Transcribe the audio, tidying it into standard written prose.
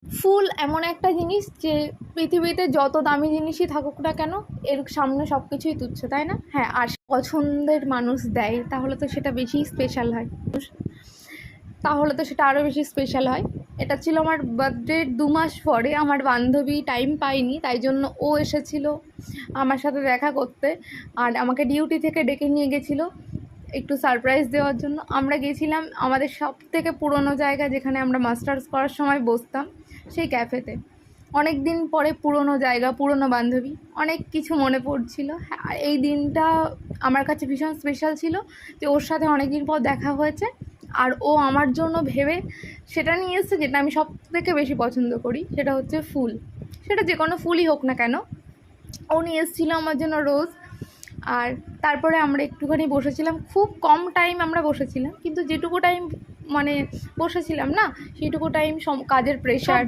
ফুল এমন একটা জিনিস যে পৃথিবীতে যত দামি জিনিসই থাকুক না কেন এর সামনে সব কিছুই তুচ্ছ, তাই না? হ্যাঁ, আর পছন্দের মানুষ দেয় তাহলে তো সেটা বেশি স্পেশাল হয়, তাহলে তো সেটা আরও বেশি স্পেশাল হয়। এটা ছিল আমার বার্থডের 2 মাস পরে। আমার বান্ধবী টাইম পায়নি, তাই জন্য ও এসেছিলো আমার সাথে দেখা করতে, আর আমাকে ডিউটি থেকে ডেকে নিয়ে গেছিলো একটু সারপ্রাইজ দেওয়ার জন্য। আমরা গেছিলাম আমাদের সবথেকে পুরনো জায়গা, যেখানে আমরা মাস্টার্স করার সময় বসতাম, সেই ক্যাফেতে। অনেক দিন পরে পুরনো জায়গা, পুরনো বান্ধবী, অনেক কিছু মনে পড়ছিল। আর এই দিনটা আমার কাছে ভীষণ স্পেশাল ছিল যে ওর সাথে অনেক দিন পর দেখা হয়েছে, আর ও আমার জন্য ভেবে সেটা নিয়ে এসেছে যেটা আমি সব থেকে বেশি পছন্দ করি, সেটা হচ্ছে ফুল। সেটা যে কোনো ফুলই হোক না কেন, ও নিয়ে এসেছিলো আমার জন্য রোজ। আর তারপরে আমরা একটুখানি বসেছিলাম, খুব কম টাইম আমরা বসেছিলাম, কিন্তু যেটুকু টাইম মানে বসেছিলাম না, সেটুকু টাইম কাজের প্রেশার